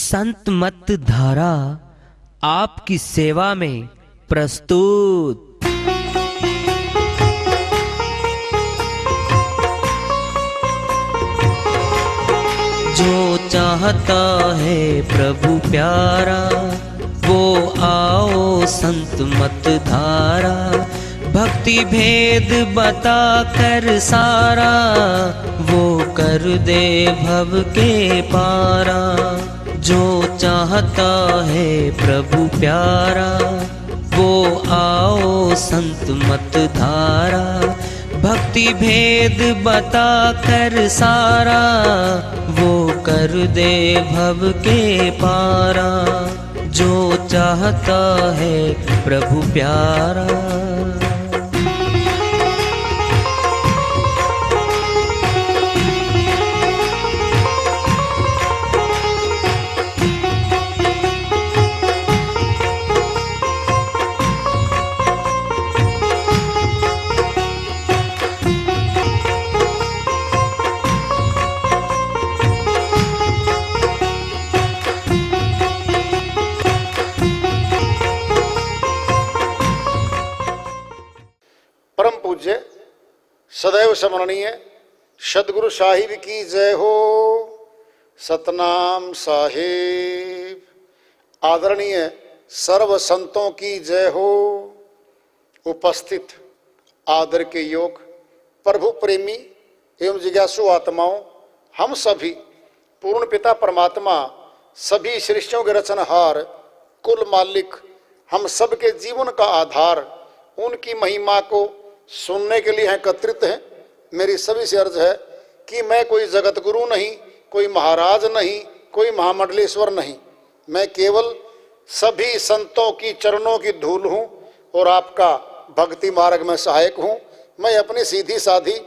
संत मत धारा आपकी सेवा में प्रस्तुत। जो चाहता है प्रभु प्यारा वो आओ संत मत धारा। भक्ति भेद बता कर सारा वो कर दे भव के पारा। जो चाहता है प्रभु प्यारा वो आओ संत मत धारा। भक्ति भेद बता कर सारा वो कर दे भव के पारा। जो चाहता है प्रभु प्यारा। परम पूज्य सदैव स्मरणीय सदगुरु साहिब की जय हो। सतनाम साहिब। आदरणीय सर्व संतों की जय हो। उपस्थित आदर के योग प्रभु प्रेमी एवं जिज्ञासु आत्माओं, हम सभी पूर्ण पिता परमात्मा सभी सृष्टियों के रचनहार कुल मालिक हम सब के जीवन का आधार उनकी महिमा को सुनने के लिए एकत्रित हैं। मेरी सभी से अर्ज है कि मैं कोई जगत गुरु नहीं, कोई महाराज नहीं, कोई महामंडलेश्वर नहीं। मैं केवल सभी संतों की चरणों की धूल हूँ और आपका भक्ति मार्ग में सहायक हूँ। मैं अपनी सीधी साधी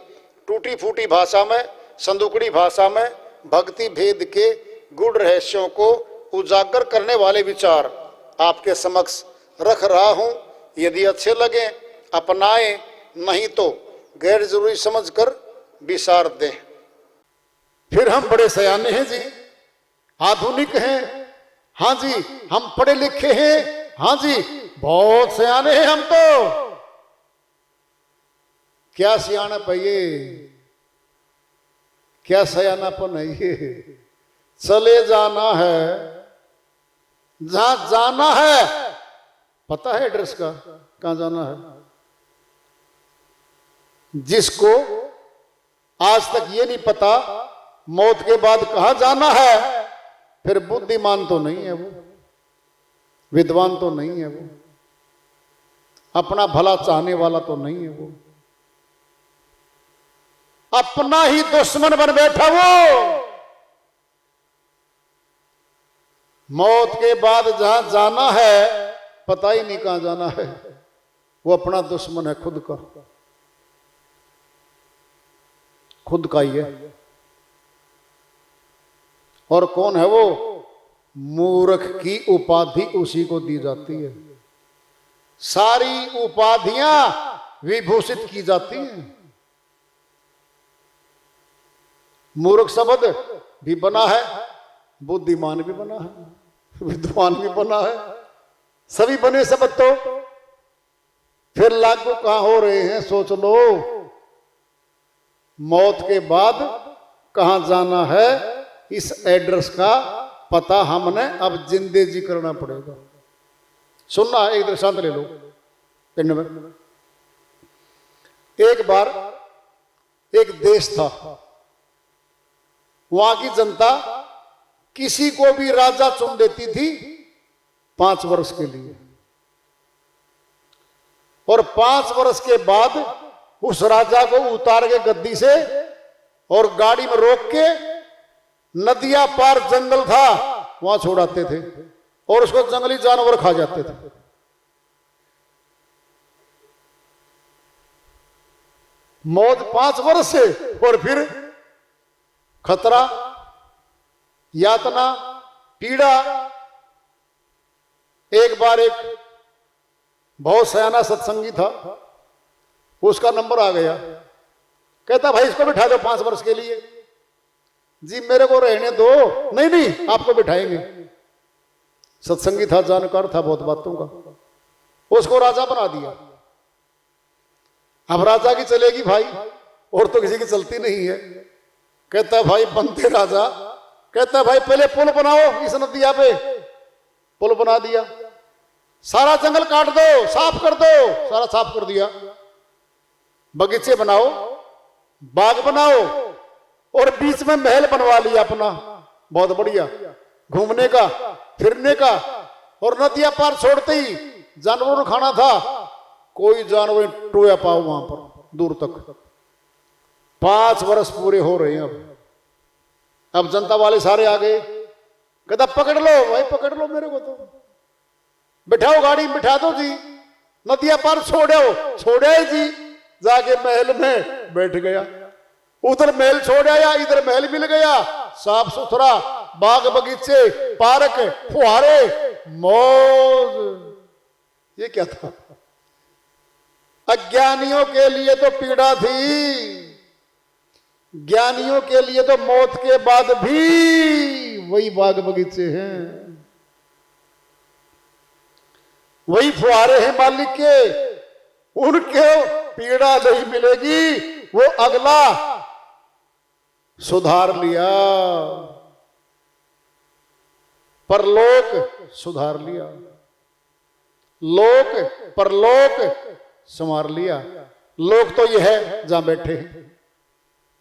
टूटी फूटी भाषा में, संदुकड़ी भाषा में भक्ति भेद के गूढ़ रहस्यों को उजागर करने वाले विचार आपके समक्ष रख रहा हूँ। यदि अच्छे लगे अपनाएं, नहीं तो गैर जरूरी समझकर विसार दें। फिर हम बड़े सयाने हैं जी, आधुनिक हैं। हाँ जी, हम पढ़े लिखे हैं। हाँ जी, बहुत सयाने हैं हम तो। क्या सियाणप है ये, क्या सयानापन है ये। चले जाना है जहां जाना है। पता है एड्रेस का, कहां जाना है। जिसको आज तक ये नहीं पता मौत के बाद कहां जाना है, फिर बुद्धिमान तो नहीं है वो, विद्वान तो नहीं है वो, अपना भला चाहने वाला तो नहीं है वो, अपना ही दुश्मन बन बैठा वो। मौत के बाद जहां जाना है पता ही नहीं कहां जाना है। वो अपना दुश्मन है, खुद का, खुद का ही है। और कौन है वो? मूर्ख की उपाधि उसी को दी जाती है। सारी उपाधियां विभूषित की जाती हैं। मूर्ख शब्द भी बना है, बुद्धिमान भी बना है, विद्वान भी बना है। सभी बने शब्द तो फिर लागू कहां हो रहे हैं, सोच लो। मौत के बाद कहां जाना है, इस एड्रेस का पता हमने अब जिंदे जी करना पड़ेगा। सुनना है, एक दृष्टांत ले लो। पिंड में एक बार एक देश था, वहां की जनता किसी को भी राजा चुन देती थी 5 वर्ष के लिए, और 5 वर्ष के बाद उस राजा को उतार के गद्दी से और गाड़ी में रोक के नदिया पार जंगल था वहां छोड़ाते थे और उसको जंगली जानवर खा जाते थे। मौत 5 वर्ष से, और फिर खतरा, यातना, पीड़ा। एक बार एक बहुत सयाना सत्संगी था, उसका नंबर आ गया। कहता भाई इसको बिठा दो 5 वर्ष के लिए। जी मेरे को रहने दो। नहीं नहीं आपको बिठाएंगे। सत्संगी था, जानकार था बहुत बातों का, उसको राजा बना दिया। अब राजा की चलेगी भाई, और तो किसी की चलती नहीं है। कहता है भाई बनते राजा, कहता है भाई पहले पुल बनाओ इस नदिया पे। पुल बना दिया, सारा जंगल काट दो, साफ कर दो, सारा साफ कर दिया। बगीचे बनाओ, बाग बनाओ, और बीच में महल बनवा लिया अपना, बहुत बढ़िया, घूमने का, फिरने का। और नदियां पार छोड़ते ही जानवरों ने खाना था, कोई जानवर टोया पाओ वहां पर दूर तक। 5 वर्ष पूरे हो रहे हैं। अब जनता वाले सारे आ गए, कहता पकड़ लो भाई, पकड़ लो मेरे को, तो बिठाओ गाड़ी में, बिठा दो जी, नदियां पार छोड़ो जी। जाके महल में बैठ गया, उधर महल छोड़ आया, इधर महल मिल गया, साफ सुथरा, बाग बगीचे, पार्क, फुहारे, मौज। ये क्या था? अज्ञानियों के लिए तो पीड़ा थी, ज्ञानियों के लिए तो मौत के बाद भी वही बाग बगीचे हैं, वही फुहारे हैं मालिक के। उनके पीड़ा नहीं मिलेगी, वो अगला सुधार लिया, परलोक सुधार लिया, लोक परलोक संवार लिया। लोक तो यह है जहां बैठे हैं,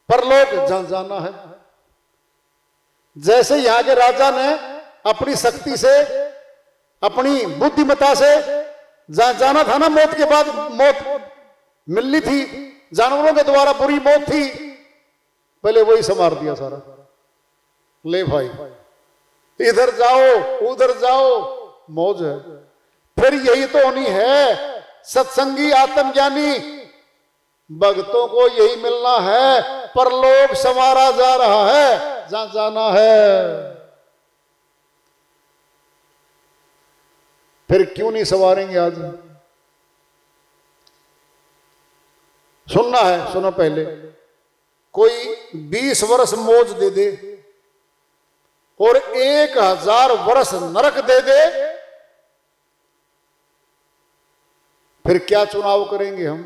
परलोक जहां जाना है। जैसे यहां के राजा ने अपनी शक्ति से, अपनी बुद्धिमता से जहां जाना था ना, मौत के बाद मौत मिलनी थी, जानवरों के द्वारा बुरी मौत थी, पहले वही संवार दिया सारा। ले भाई इधर जाओ उधर जाओ, मौज है। फिर यही तो होनी है सत्संगी आत्मज्ञानी भक्तों को, यही मिलना है। परलोक संवारा जा रहा है जहां जाना है। फिर क्यों नहीं संवारेंगे आज? सुनना है, सुनो पहले। कोई 20 वर्ष मौज दे दे और 1000 वर्ष नरक दे दे, फिर क्या चुनाव करेंगे हम?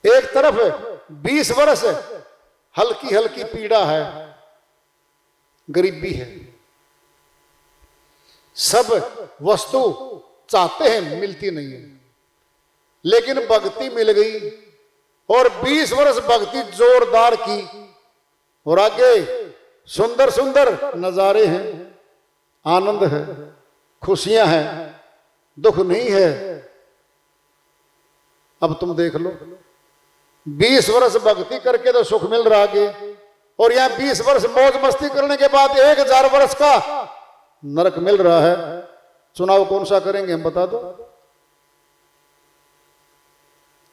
एक तरफ 20 वर्ष हल्की हल्की पीड़ा है, गरीबी है, सब वस्तु चाहते हैं मिलती नहीं है, लेकिन भक्ति मिल गई और 20 वर्ष भक्ति जोरदार की, और आगे सुंदर सुंदर नजारे हैं, आनंद है, खुशियां हैं, दुख नहीं है। अब तुम देख लो, 20 वर्ष भक्ति करके तो सुख मिल रहा आगे, और यहां 20 वर्ष मौज मस्ती करने के बाद 1000 वर्ष का नरक मिल रहा है। चुनाव कौन सा करेंगे हम, बता दो।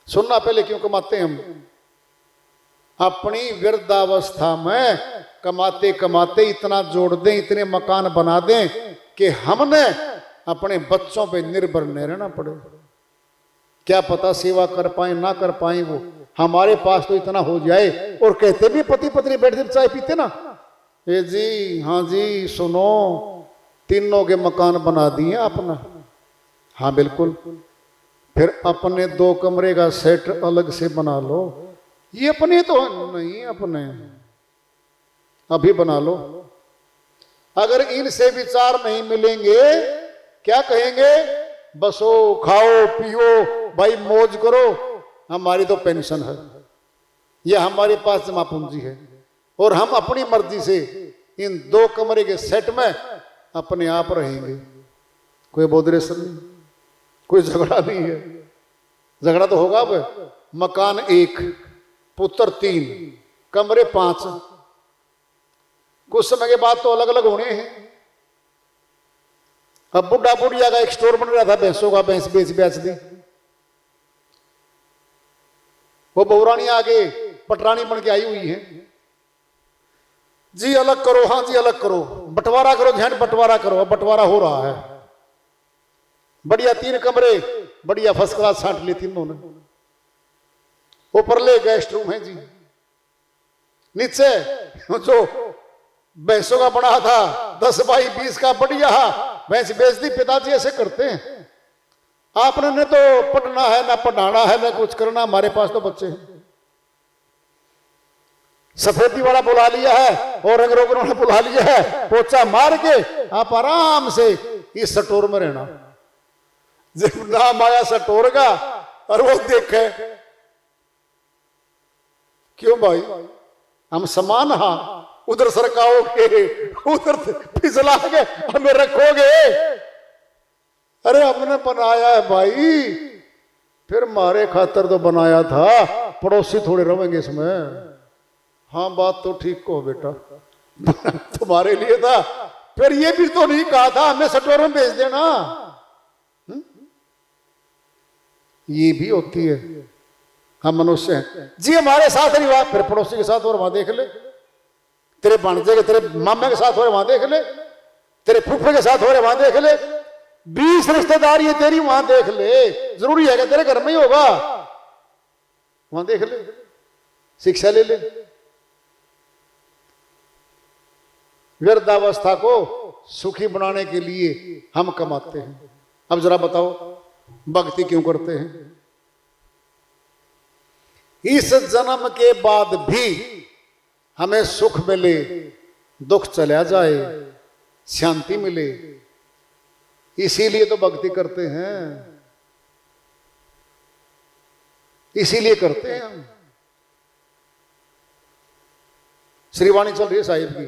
सुनना पहले, क्यों कमाते हैं हम? अपनी वृद्धावस्था में कमाते कमाते इतना जोड़ दें, इतने मकान बना दें कि हमने अपने बच्चों पे निर्भर नहीं रहना पड़े। क्या पता सेवा कर पाए ना कर पाए, वो हमारे पास तो इतना हो जाए। और कहते भी पति पत्नी बैठते चाय पीते ना, ए जी हाँ जी सुनो, तीनों के मकान बना दिए अपना। हाँ बिल्कुल, फिर अपने 2 कमरे का सेट अलग से बना लो। ये अपने तो नहीं, अपने अभी बना लो। अगर इनसे विचार नहीं मिलेंगे, क्या कहेंगे? बसो खाओ पियो भाई, मौज करो, हमारी तो पेंशन है, यह हमारे पास जमा पूंजी है, और हम अपनी मर्जी से इन 2 कमरे के सेट में अपने आप रहेंगे। कोई बॉडरेशन नहीं, कोई झगड़ा नहीं है। झगड़ा तो होगा अब, मकान 1, पुत्र 3, कमरे 5, कुछ समय के बाद तो अलग अलग होने हैं। अब बुढ़ा बुढ़िया का एक स्टोर बन रहा था भैंसों का, भैंस बेच दी। वो बहुरानी आगे पटरानी बन के आई हुई है जी, अलग करो, हाँ जी अलग करो, बंटवारा करो, ध्यान बंटवारा करो। अब बंटवारा हो रहा है, बढ़िया 3 कमरे, बढ़िया फर्स्ट क्लास छांट ली तीनों ने। ऊपर ले गेस्ट रूम है जी, नीचे जो भैंसों का बना था 10 बाई 20 का बढ़िया भैंस बेच दी। पिताजी ऐसे करते हैं। आपने न तो पढ़ना है, ना पढ़ाना है, ना कुछ करना। हमारे पास तो बच्चे हैं। सफेदी वाला बुला लिया है और रंग रोगन वाला बुला लिया है, पोचा मार के आप आराम से इस स्टोर में रहना। जब नाम आया स्टोर का और वो देखे, क्यों भाई हम समान, हाँ उधर सरकाओगे, उधर फिसला के हमें रखोगे। अरे हमने बनाया है भाई, फिर मारे खातर तो बनाया था, पड़ोसी थोड़े रहेंगे इसमें। हाँ बात तो ठीक कहो बेटा, तुम्हारे लिए था, फिर ये भी तो नहीं कहा था हमें स्टोर में भेज देना। ये भी होती है, हम मनुष्य हैं जी। हमारे साथ नहीं हुआ, फिर पड़ोसी के साथ और वहां देख ले, तेरे भांजे के, तेरे मामे के साथ हो रहे वहां देख ले, तेरे फूफे के साथ हो रहे वहां देख ले, 20 रिश्तेदारी है तेरी, वहां देख ले। जरूरी है कि तेरे घर में ही होगा, वहां देख ले, शिक्षा ले ले। वृद्धावस्था को सुखी बनाने के लिए हम कमाते हैं। अब जरा बताओ भक्ति क्यों करते हैं? इस जन्म के बाद भी हमें सुख मिले, दुख चला जाए, शांति मिले, इसीलिए तो भक्ति करते हैं, इसीलिए करते हैं हम। श्रीवाणी चल रही है साहिब की।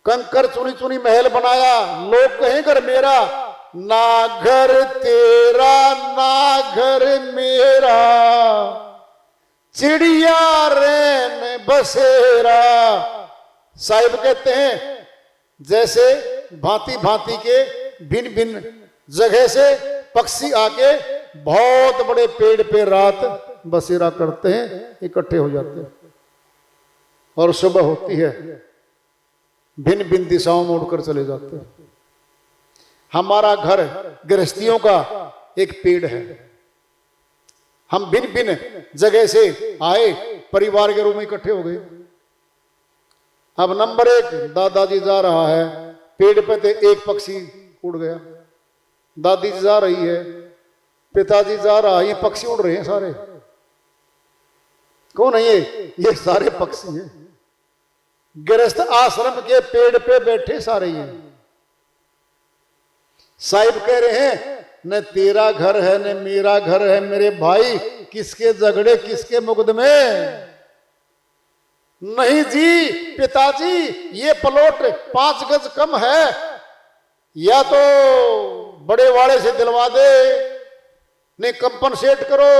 कंकर चुनी चुनी महल बनाया, लोग कहें घर मेरा, ना घर तेरा ना घर मेरा, चिड़िया रैन बसेरा। साहिब कहते हैं जैसे भांति भांति के भिन्न भिन्न जगह से पक्षी आके बहुत बड़े पेड़ पे रात बसेरा करते हैं, इकट्ठे हो जाते हैं, और सुबह होती है भिन्न भिन्न दिशाओं में उड़कर चले जाते हैं। हमारा घर गृहस्थियों का एक पेड़ है। हम भिन्न भिन्न जगह से आए, परिवार के रूप में इकट्ठे हो गए। अब नंबर 1 दादाजी जा रहा है, पेड़ पे थे, एक पक्षी उड़ गया। दादी जी जा रही है, पिताजी जा रहा है, ये पक्षी उड़ रहे हैं सारे। कौन है ये सारे पक्षी हैं। गृहस्थ आश्रम के पेड़ पे बैठे सारे हैं। साहिब कह रहे हैं न तेरा घर है न मेरा घर है मेरे भाई, किसके झगड़े किसके मुकदमे। नहीं जी पिताजी, ये प्लॉट 5 गज कम है, या तो बड़े वाले से दिलवा दे, नहीं कंपनसेट करो,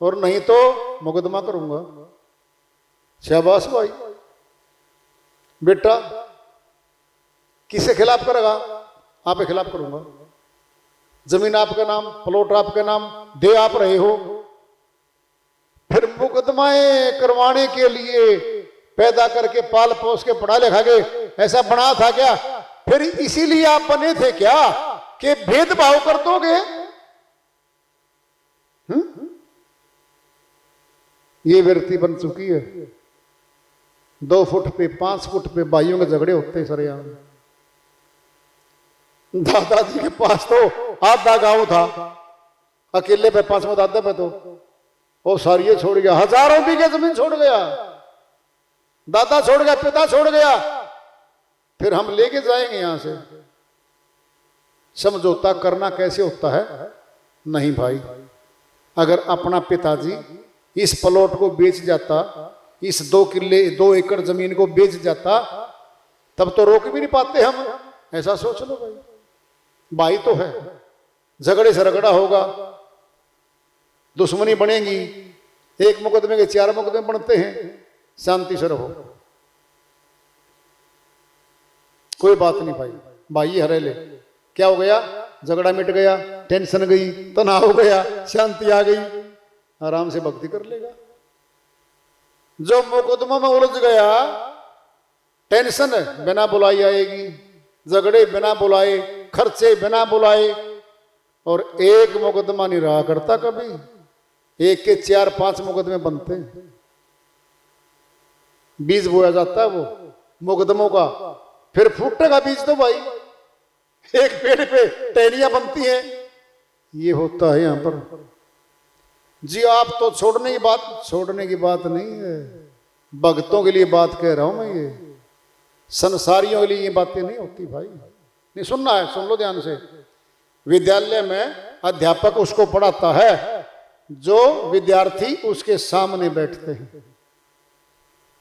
और नहीं तो मुकदमा करूंगा। शाबाश भाई, बेटा किसके खिलाफ करेगा? आपके खिलाफ करूंगा। जमीन आपका नाम, प्लॉट आपका नाम, दे आप रहे हो, फिर मुकदमाएं करवाने के लिए पैदा करके पाल पोस के पढ़ा लिखा के ऐसा बना था क्या? फिर इसीलिए आप बने थे क्या कि भेदभाव कर दोगे? ये वृत्ति बन चुकी है। 2 फुट पे 5 फुट पे भाइयों के झगड़े होते सर। यहाँ दादाजी के पास तो आधा गांव था, अकेले पे 5वां दादा पे तो वो सारी छोड़ गया, हजारों बीघे जमीन छोड़ गया, दादा छोड़ गया, पिता छोड़ गया, फिर हम लेके जाएंगे यहां से। समझौता करना कैसे होता है? नहीं भाई, अगर अपना पिताजी इस प्लॉट को बेच जाता, इस 2 किले 2 एकड़ जमीन को बेच जाता, तब तो रोक भी नहीं पाते हम। ऐसा सोच लो भाई, भाई तो है, झगड़े से रगड़ा होगा, दुश्मनी बनेगी, एक मुकदमे के 4 मुकदमे बनते हैं, शांति से रहो, कोई बात नहीं भाई, भाई हरे ले। क्या हो गया? झगड़ा मिट गया, टेंशन गई, तनाव हो गया, शांति आ गई, आराम से भक्ति कर लेगा। जो मुकदमा में उलझ गया, टेंशन बिना बुलाई आएगी, झगड़े बिना बुलाए, खर्चे बिना बुलाए, और एक मुकदमा नहीं रहा करता कभी, एक के 4-5 मुकदमे बनते हैं। बीज बोया जाता है वो मुकदमों का, फिर फूटेगा बीज तो भाई, एक पेड़ पे टहनियां बनती हैं, ये होता है यहां पर जी। आप तो छोड़ने की बात नहीं है, भक्तों के लिए बात कह रहा हूं मैं। ये संसारियों के लिए ये बातें नहीं होती भाई। नहीं सुनना है, सुन लो ध्यान से। विद्यालय में अध्यापक उसको पढ़ाता है जो विद्यार्थी उसके सामने बैठते हैं।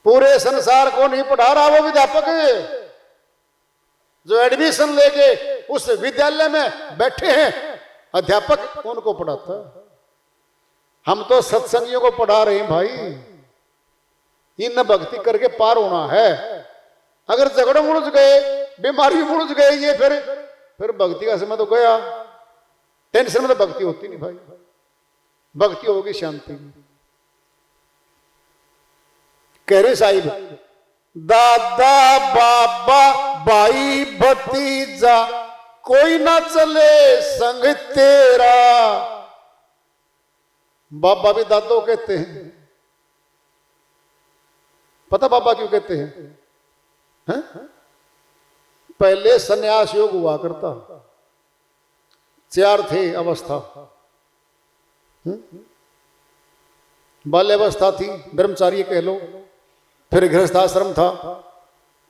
पूरे संसार को नहीं पढ़ा रहा वो विद्यापक है। जो एडमिशन लेके उस विद्यालय में बैठे हैं अध्यापक, उनको पढ़ाता है। हम तो सत्संगियों को पढ़ा रहे हैं भाई। इन भक्ति करके पार होना है। अगर झगड़ों में उलझ गए, बीमारी में उलझ गए, ये फिर भक्ति का समय तो गया। टेंशन में तो भक्ति होती नहीं भाई। भक्ति होगी शांति में। कह रहे साहिब, दादा बाबा भाई भतीजा कोई ना चले संग तेरा। बाबा भी दादो कहते हैं। पता बाबा क्यों कहते हैं? पहले सन्यास योग हुआ करता, 4 थे अवस्था। बाल्यावस्था थी, ब्रह्मचारी कह लो, फिर गृहस्थाश्रम था,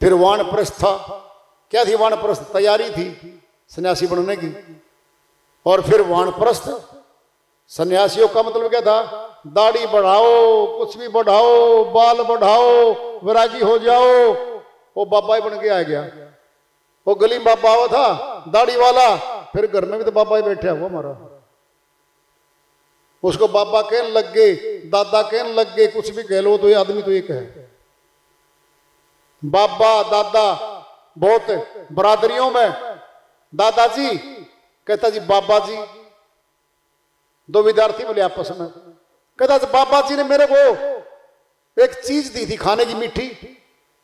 फिर वानप्रस्थ था। क्या थी वानप्रस्थ? तैयारी थी सन्यासी बनने की। और फिर वानप्रस्थ सन्यासियों का मतलब क्या था? दाढ़ी बढ़ाओ, कुछ भी बढ़ाओ, बाल बढ़ाओ, वैरागी हो जाओ। वो बाबा ही बन के आ गया। वो गली में बाबा हुआ था दाढ़ी वाला, फिर घर में भी तो बाबा ही बैठा हुआ हमारा। उसको बाबा कहने लग गए, दादा कहने लग गए, कुछ भी कह लो तो ये आदमी तो एक है। बाबा दादा बहुत बरादरियों में दादाजी कहता जी बाबा जी। दो विद्यार्थी बोले आपस में, कहता बाबा जी ने मेरे को एक चीज दी थी खाने की मीठी।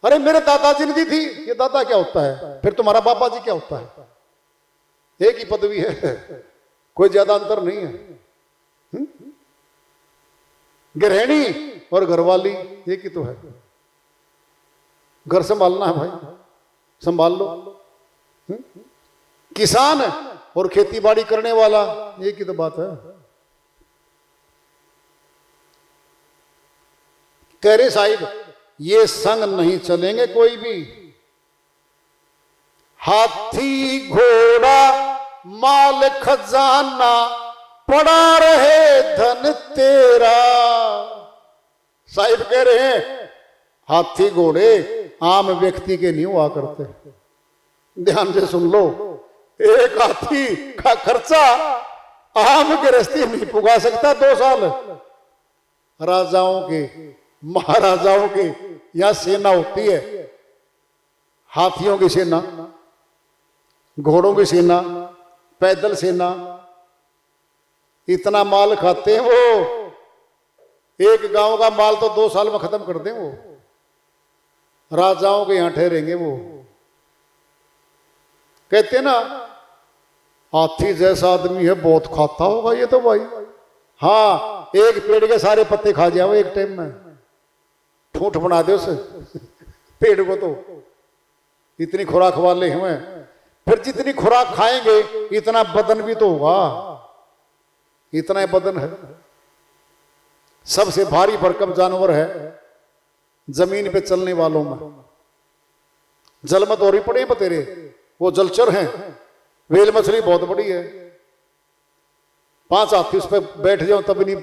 अरे मेरे दादाजी ने दी थी। ये दादा क्या होता है? फिर तुम्हारा बाबा जी क्या होता है? एक ही पदवी है, कोई ज्यादा अंतर नहीं है। गृहिणी और घरवाली एक ही तो है। घर संभालना है भाई, संभाल लो। किसान और खेती बाड़ी करने वाला एक ही तो बात है। कह रहे साहिब, ये संग नहीं चलेंगे कोई भी। हाथी घोड़ा माल खजाना पड़ा रहे धन तेरा। साहिब कह रहे हैं हाथी घोड़े आम व्यक्ति के नहीं हुआ करते। ध्यान से सुन लो, एक हाथी का खर्चा आम गृहस्थी नहीं पुगा सकता 2 साल। राजाओं के, महाराजाओं के यहां सेना होती है, हाथियों की सेना, घोड़ों की सेना, पैदल सेना। इतना माल खाते हैं वो, एक गांव का माल तो 2 साल में खत्म कर दें वो। राजाओं के यहां ठहरेंगे वो। कहते ना हाथी जैसा आदमी है, बहुत खाता होगा ये तो भाई। हाँ, एक पेड़ के सारे पत्ते खा जाओ एक टाइम में, ठूठ बना दे उस पेड़ को। तो इतनी खुराक वाले हैं। फिर जितनी खुराक खाएंगे इतना बदन भी तो होगा। इतना ही बदन है। सबसे भारी भरकम जानवर है जमीन पे चलने वालों में। जल में दौरी पड़े बतेरे, वो जलचर हैं। वेल मछली बहुत बड़ी है, 5 हाथी उस पर बैठ जाओ तब नहीं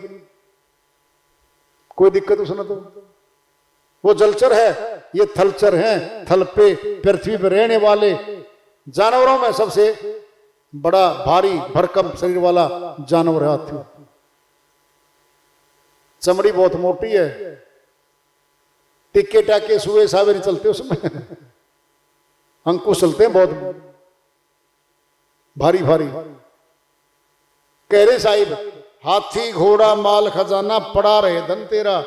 कोई दिक्कत उसने तो। वो जलचर है, ये थलचर हैं। थल पे पृथ्वी पर रहने वाले जानवरों में सबसे बड़ा भारी भरकम शरीर वाला जानवर है हाथी। चमड़ी बहुत मोटी है, टिक्के टाके सुए सावे नहीं चलते उसमें, अंकुश चलते हैं बहुत भारी भारी। कह रहे साहिब, हाथी घोड़ा माल खजाना पड़ा रहे धन तेरा।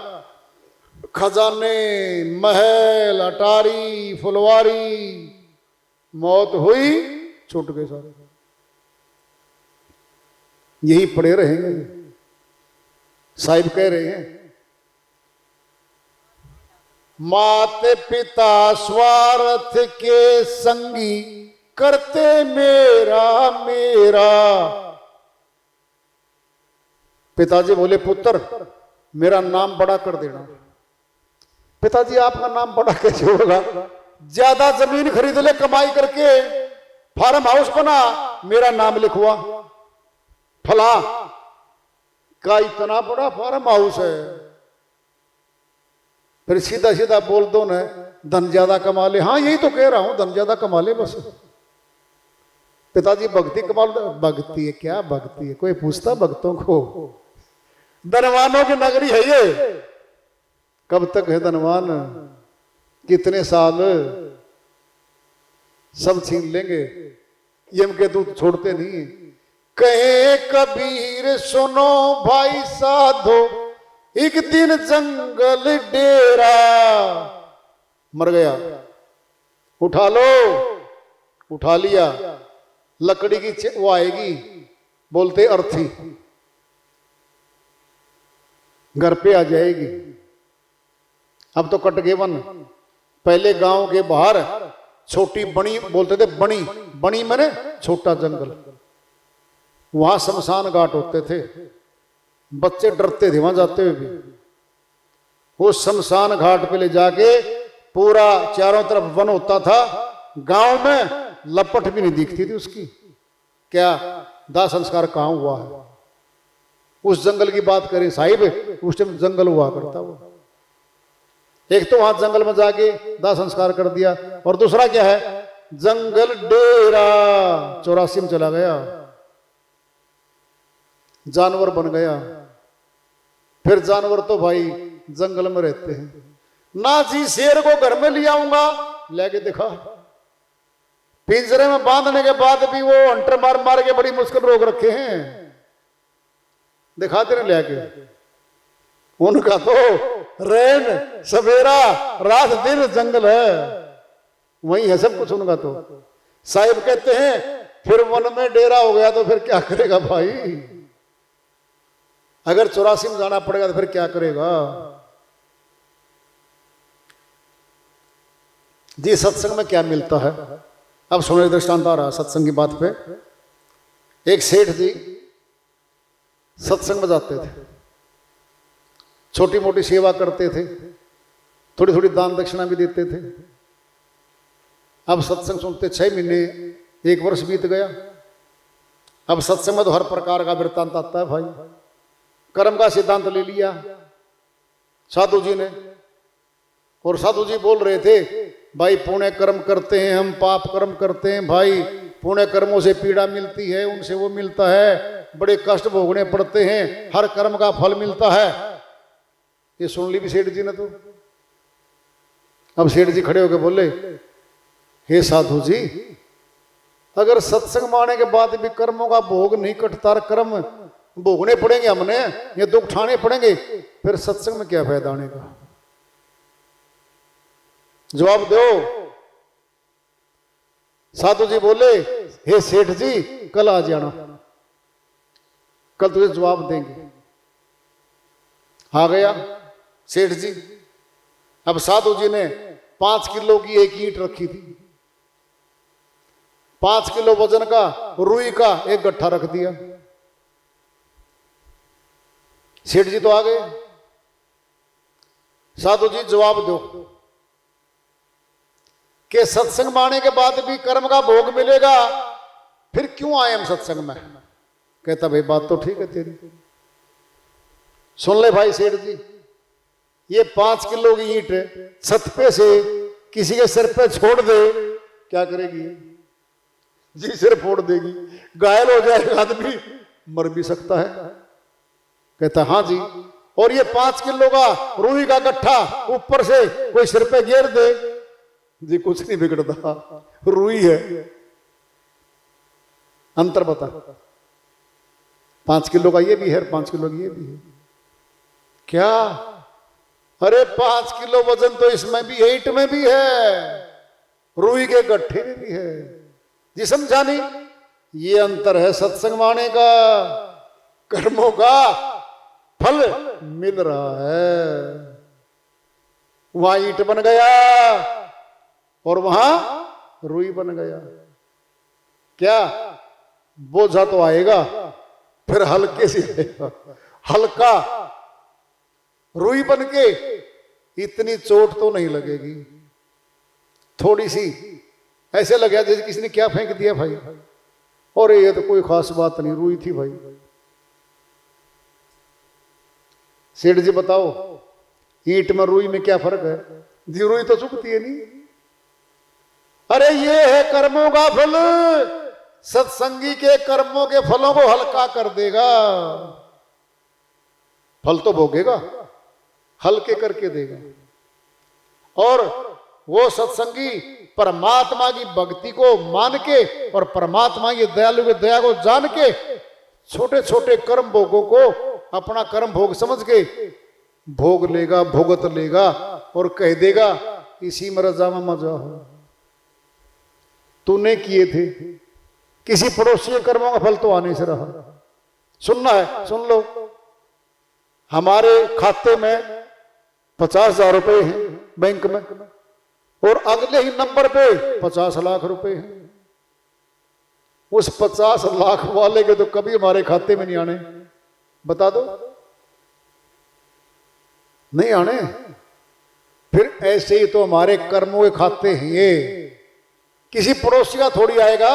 खजाने, महल, अटारी, फुलवारी, मौत हुई छूट गए सारे, यही पड़े रहेंगे। साहिब कह रहे हैं माते पिता स्वार्थ के संगी करते मेरा मेरा। पिताजी बोले पुत्र मेरा नाम बड़ा कर देना। पिताजी आपका नाम बड़ा कैसे होगा? ज्यादा जमीन खरीद ले कमाई करके, फार्म हाउस बना, मेरा नाम लिखवा। फला का इतना बड़ा फार्म हाउस है, फिर सीधा सीधा बोल दो ना धन ज्यादा कमा ले। हाँ यही तो कह रहा हूं, धन ज्यादा कमा ले बस। पिताजी भक्ति कमा ले। भक्ति है क्या? भक्ति है कोई पूछता भक्तों को? धनवानों की नगरी है ये। कब तक है धनवान? कितने साल? सब छीन लेंगे। यम के दूत छोड़ते नहीं। कहे कबीर सुनो भाई साधो, एक दिन जंगल डेरा। मर गया, उठा लो। उठा लिया, लकड़ी की वो आएगी, बोलते अर्थी, घर पे आ जाएगी। अब तो कट गए वन। पहले गांव के बाहर छोटी बणी बोलते थे, बणी बणी मैंने छोटा जंगल, वहां शमशान घाट होते थे। बच्चे डरते थे वहां जाते हुए भी। वो शमशान घाट पे ले जाके पूरा चारों तरफ वन होता था। गांव में लपट भी नहीं दिखती थी उसकी। क्या दाह संस्कार कहां हुआ है? उस जंगल की बात करें साहिब, उस टाइम जंगल हुआ करता वो। एक तो वहां जंगल में जाके दाह संस्कार कर दिया, और दूसरा क्या है, जंगल डेरा 84 में चला गया, जानवर बन गया। फिर जानवर तो भाई जंगल में रहते हैं ना जी। शेर को घर में ले आऊंगा, लेके दिखा। पिंजरे में बांधने के बाद भी वो हंटर मार मार के बड़ी मुश्किल रोक रखे हैं, दिखाते नहीं लेके। उनका तो रैन सवेरा रात दिन जंगल है, वही है सब कुछ उनका। तो साहिब कहते हैं फिर वन में डेरा हो गया तो फिर क्या करेगा भाई? अगर 84 में जाना पड़ेगा तो फिर क्या करेगा जी? सत्संग में क्या मिलता है? अब सुनो, दृष्टांत आ रहा सत्संग की बात पे। एक सेठ जी सत्संग में जाते थे, छोटी मोटी सेवा करते थे, थोड़ी थोड़ी दान दक्षिणा भी देते थे। अब सत्संग सुनते 6 महीने 1 वर्ष बीत गया। अब सत्संग में तो हर प्रकार का वृत्तांत आता है भाई। कर्म का सिद्धांत ले लिया साधु जी ने, और साधु जी बोल रहे थे भाई पुण्य कर्म करते हैं हम, पाप कर्म करते हैं भाई, पुण्य कर्मों से पीड़ा मिलती है, उनसे वो मिलता है, बड़े कष्ट भोगने पड़ते हैं, हर कर्म का फल मिलता है। ये सुन ली भी सेठ जी ने तो। अब सेठ जी खड़े होकर बोले, हे साधु जी, अगर सत्संग माने के बाद भी कर्मों का भोग नहीं कटता, कर्म भोगने पड़ेंगे हमने, ये दुख उठाने पड़ेंगे, फिर सत्संग में क्या फायदा आने का? जवाब दो। साधु जी बोले, हे सेठ जी कल आ जाना, कल तुझे जवाब देंगे। आ गया सेठ जी। अब साधु जी ने 5 किलो की एक ईंट रखी थी, 5 किलो वजन का रुई का एक गट्ठा रख दिया। सेठ जी तो आ गए। साधु जी जवाब दो कि सत्संग माने के बाद भी कर्म का भोग मिलेगा, फिर क्यों आए हम सत्संग में? कहता भाई बात तो ठीक है तेरी। सुन ले भाई सेठ जी, ये 5 किलो की ईंट छत पे से किसी के सिर पे छोड़ दे, क्या करेगी जी? सिर फोड़ देगी, घायल हो जाएगा आदमी, मर भी सकता है। कहता हाँ जी। और ये 5 किलो का रुई का गट्ठा ऊपर से कोई सिर पे गिर दे जी, कुछ नहीं बिगड़ता, रुई है। अंतर बता, 5 किलो का ये भी है, 5 किलो की ये भी है। क्या? अरे 5 किलो वजन तो इसमें भी है, ईंट में भी है, रुई के गट्ठे में भी है जी। समझा नहीं? ये अंतर है सत्संग माने का। कर्मों का फल मिल रहा है, वहां ईंट बन गया और वहां रुई बन गया। क्या बोझा तो आएगा, फिर हल्के से आएगा, हल्का रुई बन के इतनी चोट तो नहीं लगेगी, थोड़ी सी ऐसे लगे जैसे किसी ने क्या फेंक दिया भाई, और ये तो कोई खास बात नहीं, रुई थी भाई। सेठ जी बताओ, ईंट में रुई में क्या फर्क है? जी रुई तो चुभती है नहीं। अरे ये है कर्मों का फल, सत्संगी के कर्मों के फलों को हल्का कर देगा। फल तो भोगेगा, हल्के करके देगा। और वो सत्संगी परमात्मा की भक्ति को मान के और परमात्मा की दयालु की दया को जान के छोटे छोटे कर्म भोगों को अपना कर्म भोग समझ के भोग लेगा, भोगत लेगा और कह देगा इसी में रजा में मजा हो। तूने किए थे, किसी पड़ोसी के कर्मों का फल तो आने से रहा। सुनना है सुन लो, हमारे खाते में 50,000 रुपए हैं बैंक में, और अगले ही नंबर पे 50 लाख रुपए हैं। उस 50 लाख वाले के तो कभी हमारे खाते में नहीं आने, बता दो, नहीं आने। फिर ऐसे ही तो हमारे कर्मों के खाते हैं ये, किसी पड़ोसी का थोड़ी आएगा।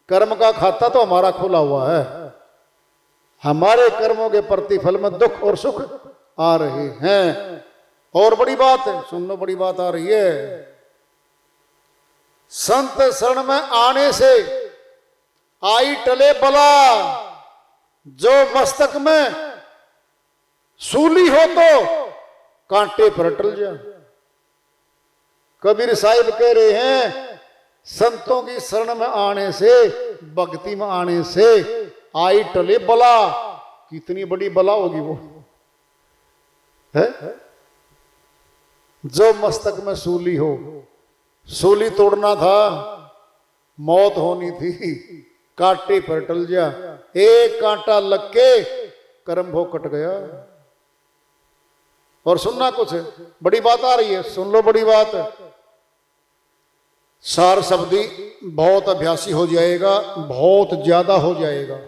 कर्म का खाता तो हमारा खुला हुआ है। हमारे कर्मों के प्रतिफल में दुख और सुख आ रहे हैं। और बड़ी बात है, सुन लो, बड़ी बात आ रही है। संत शरण में आने से आई टले बला, जो मस्तक में सूली हो तो कांटे पर टल जा। कबीर साहिब कह रहे हैं, संतों की शरण में आने से, भक्ति में आने से आई टले बला। कितनी बड़ी बला होगी वो है? जो मस्तक में सूली हो, सूली तोड़ना था, मौत होनी थी, कांटे पर टल जा। एक कांटा लग के कर्म भोग कट गया। और सुनना कुछ है, बड़ी बात आ रही है, सुन लो बड़ी बात। सार शब्दी बहुत अभ्यासी हो जाएगा, बहुत ज्यादा हो जाएगा।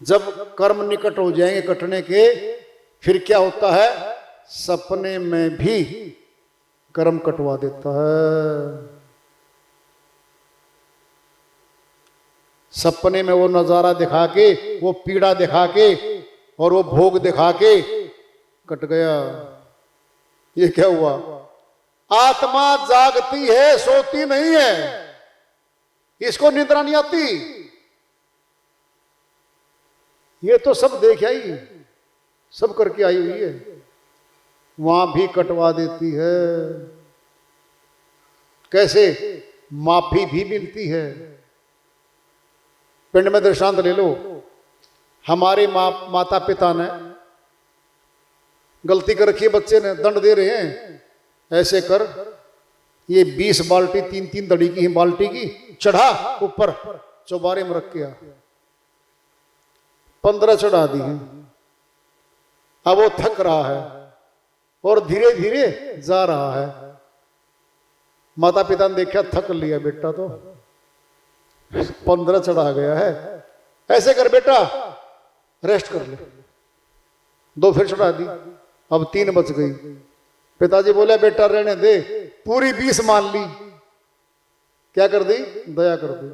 जब कर्म निकट हो जाएंगे कटने के, फिर क्या होता है? सपने में भी कर्म कटवा देता है। सपने में वो नजारा दिखा के, वो पीड़ा दिखा के और वो भोग दिखा के कट गया। ये क्या हुआ? आत्मा जागती है, सोती नहीं है। इसको निद्रा नहीं आती। ये तो सब देख आई, सब करके आई हुई है, वहां भी कटवा देती है। कैसे? माफी भी मिलती है। पिंड में दृष्टांत ले लो। हमारे माता पिता ने गलती कर रखी है, बच्चे ने दंड दे रहे हैं, ऐसे कर, ये 20 बाल्टी 3-3 दड़ी की बाल्टी की चढ़ा ऊपर चौबारे में रख के आ। 15 चढ़ा दी है। अब वो थक रहा है और धीरे धीरे जा रहा है। माता पिता ने देखा, थक लिया बेटा तो 15 चढ़ा गया है, ऐसे कर बेटा, रेस्ट कर ले। 2 फिर चढ़ा दी, अब 3 बच गई। पिताजी बोले बेटा रहने दे, पूरी 20 मान ली। क्या कर दी? दया कर दी।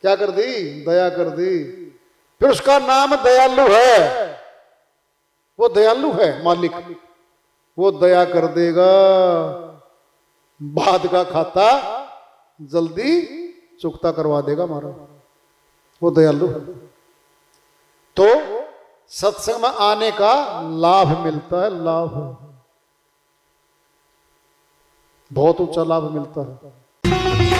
क्या कर दी? दया कर दी। फिर उसका नाम दयालु है। वो दयालु है मालिक, वो दया कर देगा। बाद का खाता जल्दी चुकता करवा देगा हमारा, वो दयालु है। तो सत्संग में आने का लाभ मिलता है, लाभ बहुत ऊंचा लाभ मिलता है।